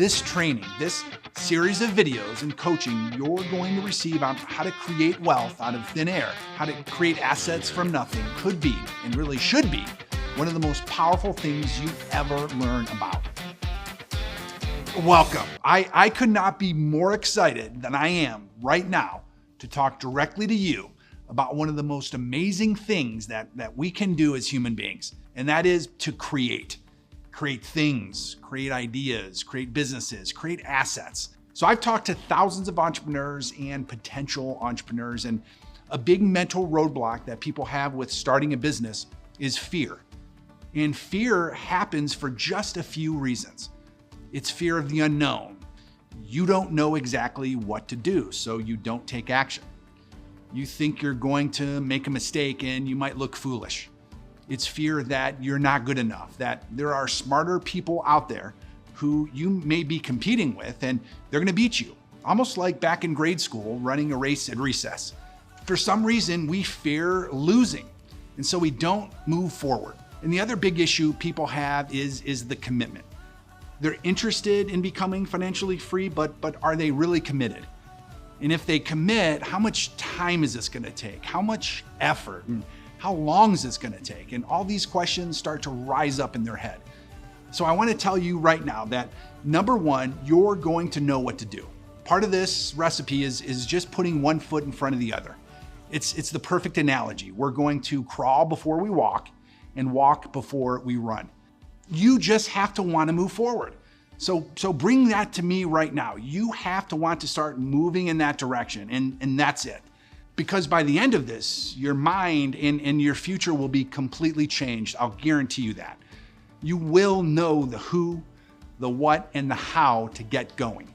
This training, this series of videos and coaching you're going to receive on how to create wealth out of thin air, how to create assets from nothing could be, and really should be, one of the most powerful things you ever learn about. Welcome. I could not be more excited than I am right now to talk directly to you about one of the most amazing things that we can do as human beings, and that is to create things, create ideas, create businesses, create assets. So I've talked to thousands of entrepreneurs and potential entrepreneurs, and a big mental roadblock that people have with starting a business is fear. And fear happens for just a few reasons. It's fear of the unknown. You don't know exactly what to do, so you don't take action. You think you're going to make a mistake and you might look foolish. It's fear that you're not good enough, that there are smarter people out there who you may be competing with and they're gonna beat you. Almost like back in grade school, running a race at recess. For some reason, we fear losing, and so we don't move forward. And the other big issue people have is the commitment. They're interested in becoming financially free, but are they really committed? And if they commit, how much time is this gonna take? How much effort? And how long is this gonna take? And all these questions start to rise up in their head. So I wanna tell you right now that number one, you're going to know what to do. Part of this recipe is just putting one foot in front of the other. It's the perfect analogy. We're going to crawl before we walk and walk before we run. You just have to wanna move forward. So bring that to me right now. You have to want to start moving in that direction, and that's it. Because by the end of this, your mind and your future will be completely changed. I'll guarantee you that. You will know the who, the what, and the how to get going.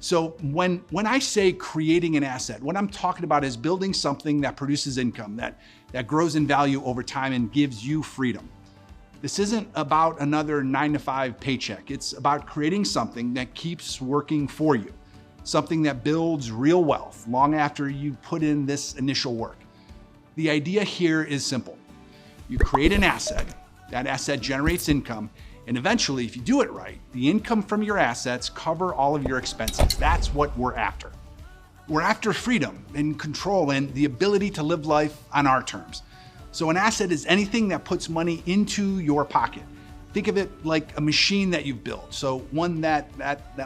So when I say creating an asset, what I'm talking about is building something that produces income, that grows in value over time and gives you freedom. This isn't about another 9-to-5 paycheck. It's about creating something that keeps working for you. Something that builds real wealth long after you put in this initial work. The idea here is simple. You create an asset, that asset generates income, and eventually, if you do it right, the income from your assets cover all of your expenses. That's what we're after. We're after freedom and control and the ability to live life on our terms. So an asset is anything that puts money into your pocket. Think of it like a machine that you've built. So one that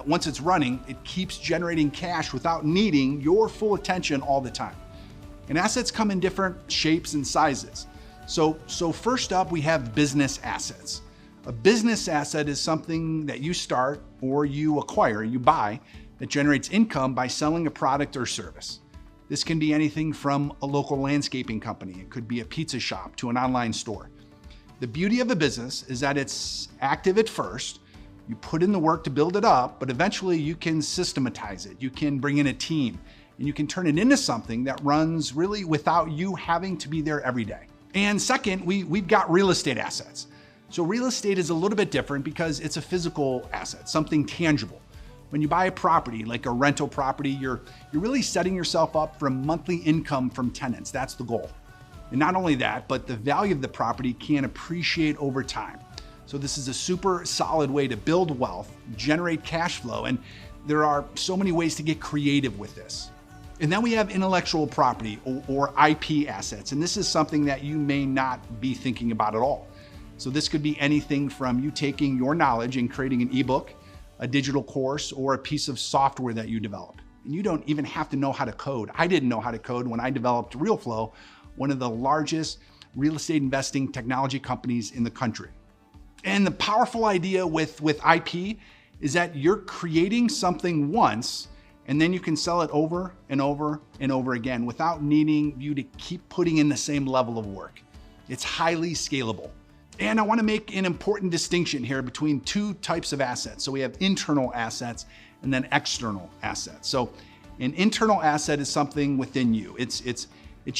once it's running, it keeps generating cash without needing your full attention all the time. And assets come in different shapes and sizes. So first up, we have business assets. A business asset is something that you start or you acquire, you buy, that generates income by selling a product or service. This can be anything from a local landscaping company. It could be a pizza shop to an online store. The beauty of a business is that it's active at first. You put in the work to build it up, but eventually you can systematize it. You can bring in a team and you can turn it into something that runs really without you having to be there every day. And second, we've got real estate assets. So real estate is a little bit different because it's a physical asset, something tangible. When you buy a property, like a rental property, you're really setting yourself up for monthly income from tenants. That's the goal. And not only that, but the value of the property can appreciate over time. So this is a super solid way to build wealth, generate cash flow, and there are so many ways to get creative with this. And then we have intellectual property or IP assets, and this is something that you may not be thinking about at all. So this could be anything from you taking your knowledge and creating an ebook, a digital course, or a piece of software that you develop. And you don't even have to know how to code. I didn't know how to code when I developed RealFlow, one of the largest real estate investing technology companies in the country. And the powerful idea with IP is that you're creating something once, and then you can sell it over and over and over again without needing you to keep putting in the same level of work. It's highly scalable. And I want to make an important distinction here between two types of assets. So we have internal assets and then external assets. So an internal asset is something within you. It's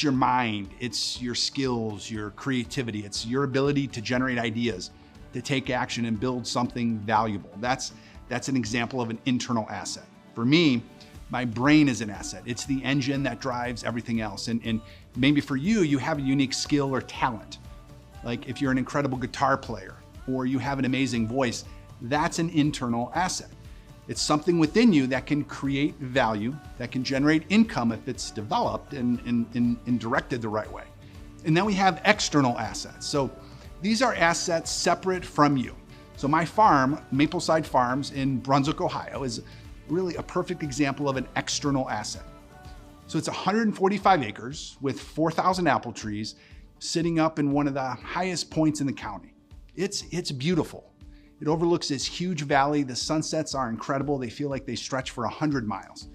your mind, it's your skills, your creativity, it's your ability to generate ideas, to take action and build something valuable. That's an example of an internal asset. For me, my brain is an asset. It's the engine that drives everything else. And maybe for you, you have a unique skill or talent. Like if you're an incredible guitar player or you have an amazing voice, that's an internal asset. It's something within you that can create value, that can generate income if it's developed and directed the right way. And then we have external assets. So these are assets separate from you. So my farm, Mapleside Farms in Brunswick, Ohio, is really a perfect example of an external asset. So it's 145 acres with 4,000 apple trees sitting up in one of the highest points in the county. It's beautiful. It overlooks this huge valley. The sunsets are incredible. They feel like they stretch for 100 miles.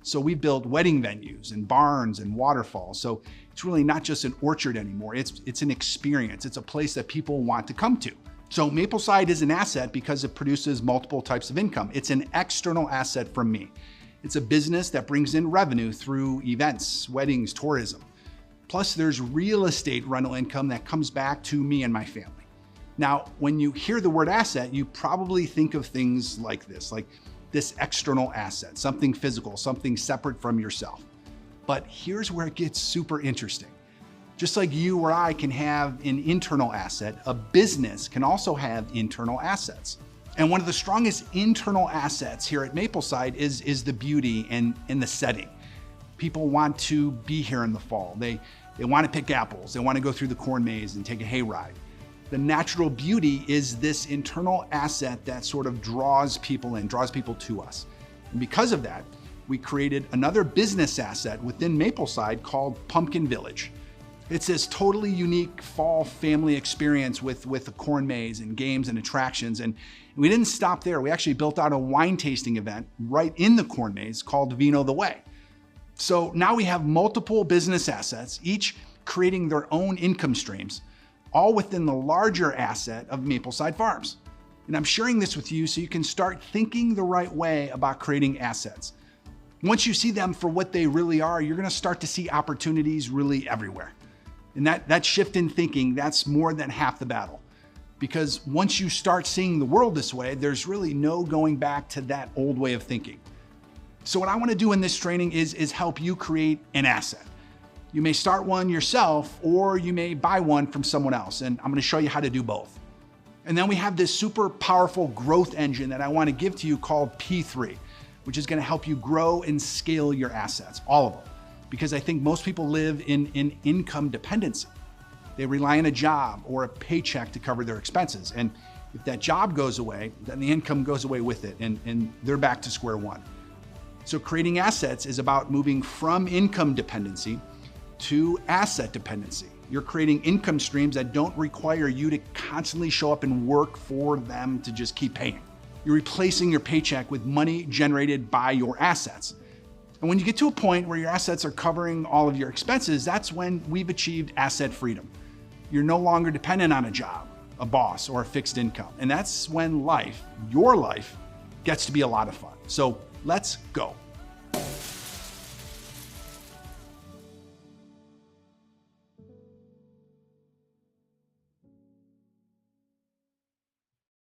So we built wedding venues and barns and waterfalls. So it's really not just an orchard anymore. It's an experience. It's a place that people want to come to. So Mapleside is an asset because it produces multiple types of income. It's an external asset from me. It's a business that brings in revenue through events, weddings, tourism. Plus there's real estate rental income that comes back to me and my family. Now, when you hear the word asset, you probably think of things like this external asset, something physical, something separate from yourself. But here's where it gets super interesting. Just like you or I can have an internal asset, a business can also have internal assets. And one of the strongest internal assets here at Mapleside is the beauty and the setting. People want to be here in the fall. They want to pick apples. They want to go through the corn maze and take a hayride. The natural beauty is this internal asset that sort of draws people in, draws people to us. And because of that, we created another business asset within Mapleside called Pumpkin Village. It's this totally unique fall family experience with a corn maze and games and attractions. And we didn't stop there. We actually built out a wine tasting event right in the corn maze called Vino the Way. So now we have multiple business assets, each creating their own income streams, all within the larger asset of Mapleside Farms. And I'm sharing this with you so you can start thinking the right way about creating assets. Once you see them for what they really are, you're gonna start to see opportunities really everywhere. And that shift in thinking, that's more than half the battle. Because once you start seeing the world this way, there's really no going back to that old way of thinking. So what I wanna do in this training is help you create an asset. You may start one yourself, or you may buy one from someone else, and I'm gonna show you how to do both. And then we have this super powerful growth engine that I wanna give to you called P3, which is gonna help you grow and scale your assets, all of them. Because I think most people live in income dependency. They rely on a job or a paycheck to cover their expenses. And if that job goes away, then the income goes away with it, and they're back to square one. So creating assets is about moving from income dependency to asset dependency. You're creating income streams that don't require you to constantly show up and work for them to just keep paying. You're replacing your paycheck with money generated by your assets. And when you get to a point where your assets are covering all of your expenses, that's when we've achieved asset freedom. You're no longer dependent on a job, a boss, or a fixed income. And that's when life, your life, gets to be a lot of fun. So let's go.